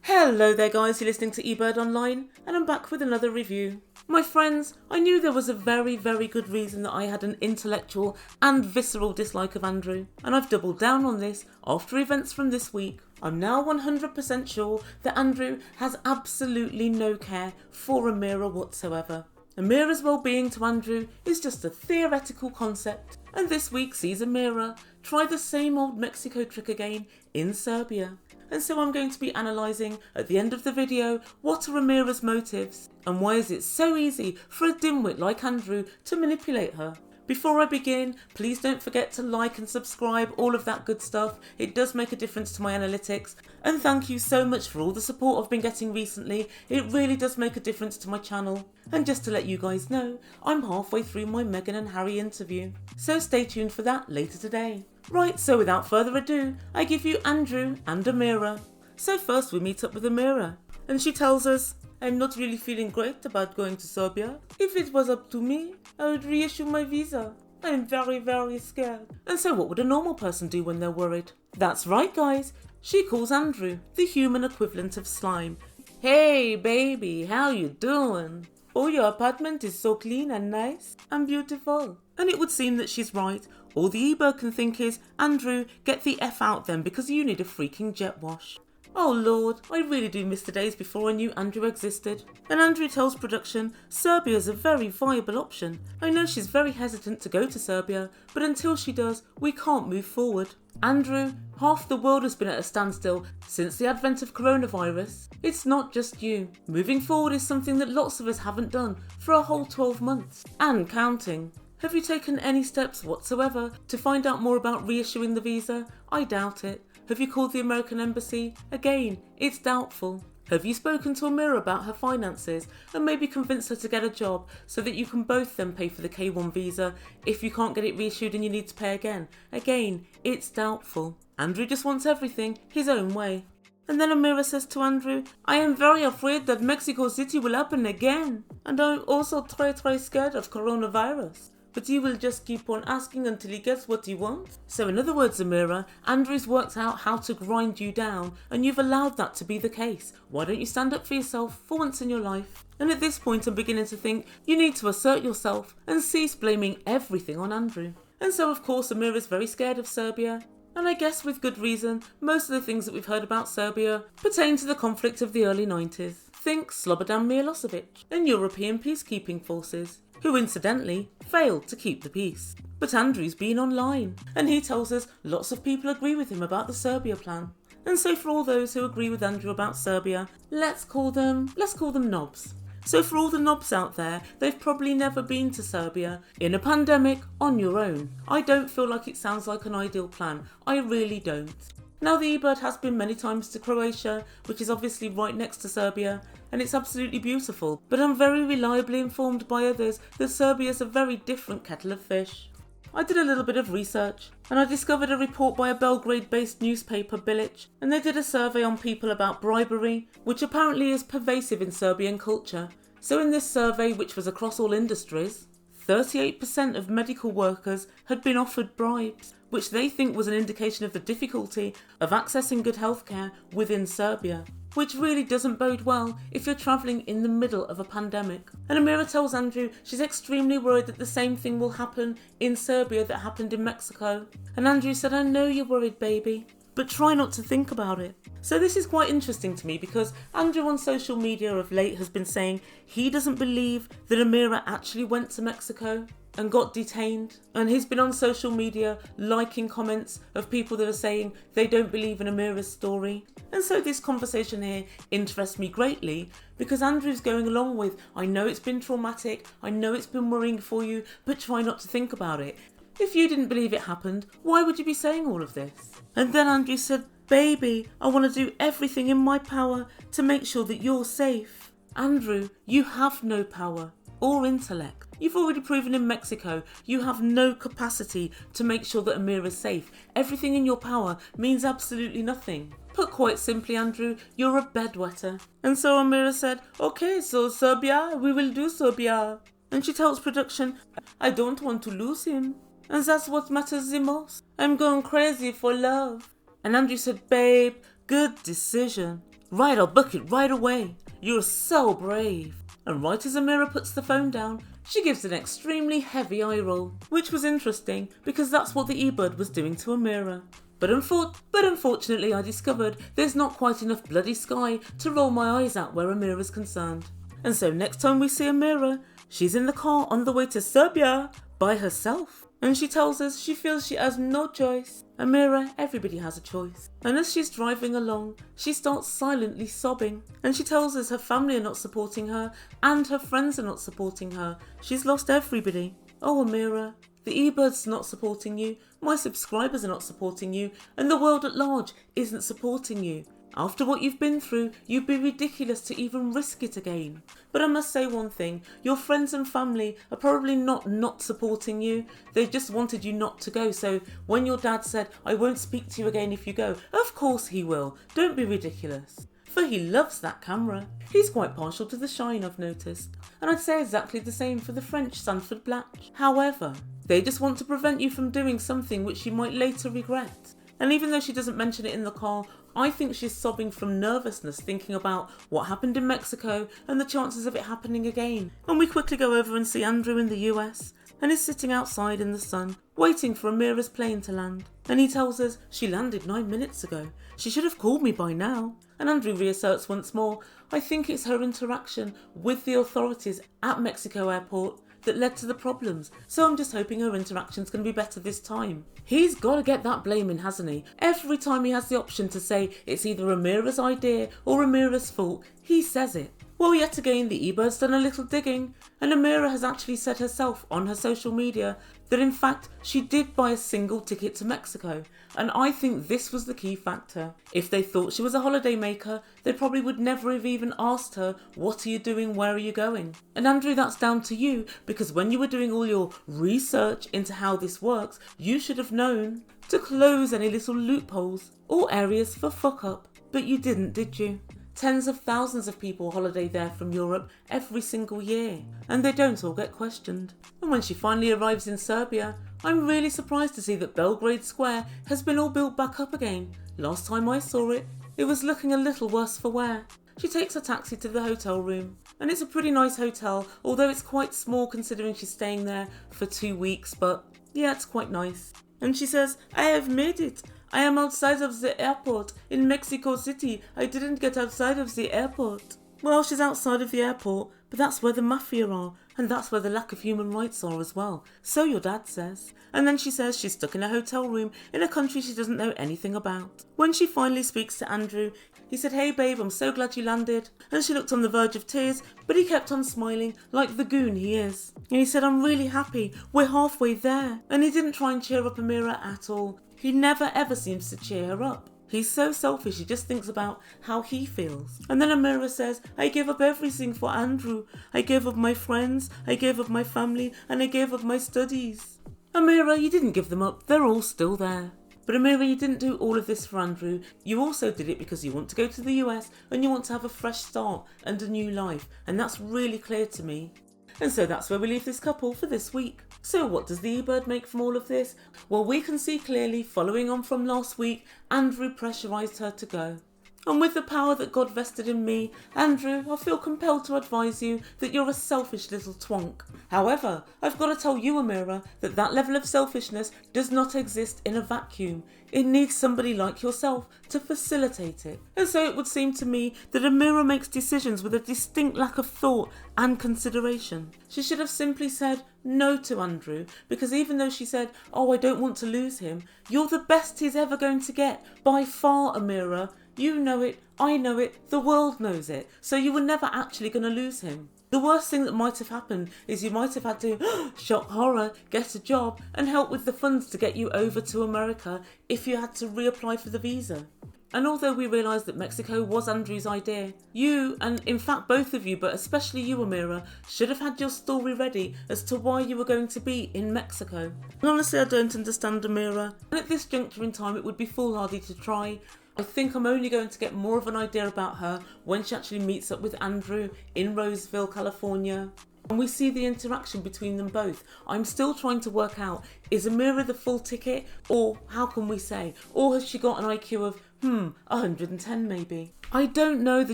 Hello there guys, you're listening to Ebird Online and I'm back with another review. My friends, I knew there was a very good reason that I had an intellectual and visceral dislike of Andrew, and I've doubled down on this after events from this week. I'm now 100% sure that Andrew has absolutely no care for Amira whatsoever. Amira's well-being to Andrew is just a theoretical concept, and this week sees Amira try the same old Mexico trick again in Serbia. And so I'm going to be analysing at the end of the video what are Amira's motives and why is it so easy for a dimwit like Andrew to manipulate her. Before I begin, please don't forget to like and subscribe, all of that good stuff. It does make a difference to my analytics. And thank you so much for all the support I've been getting recently. It really does make a difference to my channel. And just to let you guys know, I'm halfway through my Meghan and Harry interview. So stay tuned for that later today. Right, so without further ado, I give you Andrew and Amira. So first we meet up with Amira, and she tells us, I'm not really feeling great about going to Serbia. If it was up to me, I would reissue my visa. I'm very scared. And so what would a normal person do when they're worried? That's right guys, she calls Andrew the human equivalent of slime. Hey baby, how you doing? Oh, your apartment is so clean and nice and beautiful. And it would seem that she's right. All the Ebird can think is, Andrew, get the F out then because you need a freaking jet wash. Oh lord, I really do miss the days before I knew Andrew existed. And Andrew tells production Serbia's a very viable option. I know she's very hesitant to go to Serbia, but until she does, we can't move forward. Andrew, half the world has been at a standstill since the advent of coronavirus. It's not just you. Moving forward is something that lots of us haven't done for a whole 12 months. And counting. Have you taken any steps whatsoever to find out more about reissuing the visa? I doubt it. Have you called the American embassy? Again, it's doubtful. Have you spoken to Amira about her finances and maybe convinced her to get a job so that you can both then pay for the K1 visa if you can't get it reissued and you need to pay again? Again, it's doubtful. Andrew just wants everything his own way. And then Amira says to Andrew, I am very afraid that Mexico City will happen again. And I'm also very scared of coronavirus. But he will just keep on asking until he gets what he wants. So in other words, Amira, Andrew's worked out how to grind you down and you've allowed that to be the case. Why don't you stand up for yourself for once in your life? And at this point I'm beginning to think you need to assert yourself and cease blaming everything on Andrew. And so of course Amira's very scared of Serbia. And I guess with good reason, most of the things that we've heard about Serbia pertain to the conflict of the early 90s. Think Slobodan Milosevic and European peacekeeping forces, who incidentally failed to keep the peace. But Andrew's been online, and he tells us lots of people agree with him about the Serbia plan. And so for all those who agree with Andrew about Serbia, let's call them knobs. So for all the knobs out there, they've probably never been to Serbia in a pandemic on your own. I don't feel like it sounds like an ideal plan. I really don't. Now the Ebird has been many times to Croatia, which is obviously right next to Serbia, and it's absolutely beautiful, but I'm very reliably informed by others that Serbia is a very different kettle of fish. I did a little bit of research, and I discovered a report by a Belgrade-based newspaper, Bilic, and they did a survey on people about bribery, which apparently is pervasive in Serbian culture. So in this survey, which was across all industries, 38% of medical workers had been offered bribes, which they think was an indication of the difficulty of accessing good healthcare within Serbia, which really doesn't bode well if you're travelling in the middle of a pandemic. And Amira tells Andrew she's extremely worried that the same thing will happen in Serbia that happened in Mexico. And Andrew said, I know you're worried, baby, but try not to think about it. So this is quite interesting to me because Andrew on social media of late has been saying he doesn't believe that Amira actually went to Mexico and got detained, and he's been on social media liking comments of people that are saying they don't believe in Amira's story. And so this conversation here interests me greatly because Andrew's going along with, I know it's been traumatic, I know it's been worrying for you, but try not to think about it. If you didn't believe it happened, why would you be saying all of this? And then Andrew said, baby, I want to do everything in my power to make sure that you're safe. Andrew, you have no power or intellect. You've already proven in Mexico you have no capacity to make sure that Amira's safe. Everything in your power means absolutely nothing. Put quite simply, Andrew, you're a bedwetter. And so Amira said, okay, so Serbia, we will do Serbia. And she tells production, I don't want to lose him. And that's what matters the most. I'm going crazy for love. And Andrew said, babe, good decision. Right, I'll book it right away. You're so brave. And right as Amira puts the phone down, she gives an extremely heavy eye roll, which was interesting because that's what the Ebird was doing to Amira. But unfortunately I discovered there's not quite enough bloody sky to roll my eyes at where Amira's concerned. And so next time we see Amira, she's in the car on the way to Serbia by herself. And she tells us she feels she has no choice. Amira, everybody has a choice. And as she's driving along, she starts silently sobbing. And she tells us her family are not supporting her and her friends are not supporting her. She's lost everybody. Oh Amira, the Ebird's not supporting you, my subscribers are not supporting you, and the world at large isn't supporting you. After what you've been through, you'd be ridiculous to even risk it again. But I must say one thing, your friends and family are probably not supporting you. They just wanted you not to go. So when your dad said, I won't speak to you again if you go, of course he will. Don't be ridiculous. For he loves that camera. He's quite partial to the shine, I've noticed. And I'd say exactly the same for the French Sanford Black. However, they just want to prevent you from doing something which you might later regret. And even though she doesn't mention it in the car, I think she's sobbing from nervousness thinking about what happened in Mexico and the chances of it happening again. And we quickly go over and see Andrew in the US, and he's sitting outside in the sun, waiting for Amira's plane to land. And he tells us she landed 9 minutes ago. She should have called me by now. And Andrew reasserts once more, I think it's her interaction with the authorities at Mexico airport that led to the problems, so I'm just hoping her interaction's going to be better this time. He's got to get that blame in, hasn't he? Every time he has the option to say it's either Amira's idea or Amira's fault, he says it. Well, yet again, the Ebird's done a little digging, and Amira has actually said herself on her social media that in fact she did buy a single ticket to Mexico, and I think this was the key factor. If they thought she was a holiday maker, they probably would never have even asked her, what are you doing, where are you going? And Andrew, that's down to you, because when you were doing all your research into how this works, you should have known to close any little loopholes or areas for fuck up. But you didn't, did you? Tens of thousands of people holiday there from Europe every single year, and they don't all get questioned. And when she finally arrives in Serbia, I'm really surprised to see that Belgrade Square has been all built back up again. Last time I saw it, it was looking a little worse for wear. She takes a taxi to the hotel room, and it's a pretty nice hotel, although it's quite small considering she's staying there for 2 weeks, but yeah, it's quite nice. And she says, I have made it. I am outside of the airport in Mexico City. I didn't get outside of the airport. Well, she's outside of the airport, but that's where the mafia are, and that's where the lack of human rights are as well. So your dad says. And then she says she's stuck in a hotel room in a country she doesn't know anything about. When she finally speaks to Andrew, he said, hey babe, I'm so glad you landed. And she looked on the verge of tears, but he kept on smiling like the goon he is. And he said, I'm really happy, we're halfway there. And he didn't try and cheer up Amira at all. He never ever seems to cheer her up. He's so selfish, he just thinks about how he feels. And then Amira says, I gave up everything for Andrew. I gave up my friends, I gave up my family, and I gave up my studies. Amira, you didn't give them up, they're all still there. But Amira, you didn't do all of this for Andrew. You also did it because you want to go to the US and you want to have a fresh start and a new life. And that's really clear to me. And so that's where we leave this couple for this week. So what does the Ebird make from all of this? Well, we can see clearly, following on from last week, Andrew pressurised her to go. And with the power that God vested in me, Andrew, I feel compelled to advise you that you're a selfish little twonk. However, I've got to tell you, Amira, that that level of selfishness does not exist in a vacuum. It needs somebody like yourself to facilitate it. And so it would seem to me that Amira makes decisions with a distinct lack of thought and consideration. She should have simply said no to Andrew, because even though she said, oh, I don't want to lose him, you're the best he's ever going to get. By far, Amira. You know it, I know it, the world knows it, so you were never actually going to lose him. The worst thing that might have happened is you might have had to, shock horror, get a job and help with the funds to get you over to America if you had to reapply for the visa. And although we realise that Mexico was Andrew's idea, you, and in fact both of you, but especially you, Amira, should have had your story ready as to why you were going to be in Mexico. And honestly, I don't understand Amira. And at this juncture in time, it would be foolhardy to try. I think I'm only going to get more of an idea about her when she actually meets up with Andrew in Roseville, California. And we see the interaction between them both. I'm still trying to work out, is Amira the full ticket, or how can we say? Or has she got an IQ of 110 maybe. I don't know, the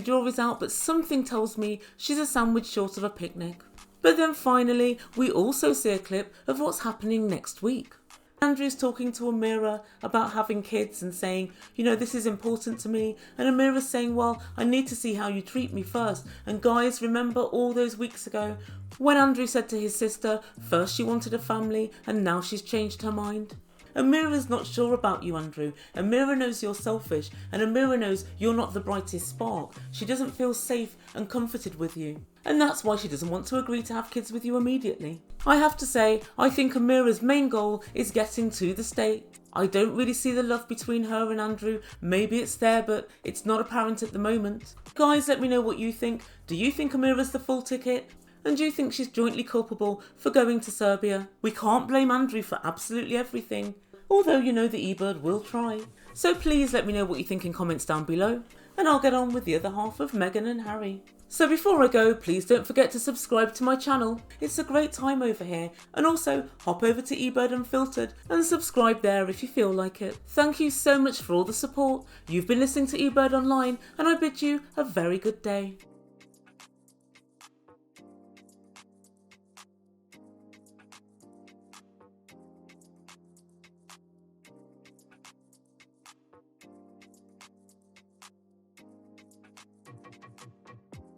jury's out, but something tells me she's a sandwich short of a picnic. But then finally, we also see a clip of what's happening next week. Andrew's talking to Amira about having kids and saying, this is important to me. And Amira's saying, well, I need to see how you treat me first. And guys, remember all those weeks ago when Andrew said to his sister, first she wanted a family and now she's changed her mind? Amira's not sure about you, Andrew. Amira knows you're selfish, and Amira knows you're not the brightest spark. She doesn't feel safe and comforted with you. And that's why she doesn't want to agree to have kids with you immediately. I have to say, I think Amira's main goal is getting to the state. I don't really see the love between her and Andrew. Maybe it's there, but it's not apparent at the moment. Guys, let me know what you think. Do you think Amira's the full ticket? And do you think she's jointly culpable for going to Serbia? We can't blame Andrew for absolutely everything, although the Ebird will try. So please let me know what you think in comments down below, and I'll get on with the other half of Meghan and Harry. So before I go, please don't forget to subscribe to my channel. It's a great time over here, and also hop over to Ebird Unfiltered and subscribe there if you feel like it. Thank you so much for all the support. You've been listening to Ebird Online, and I bid you a very good day.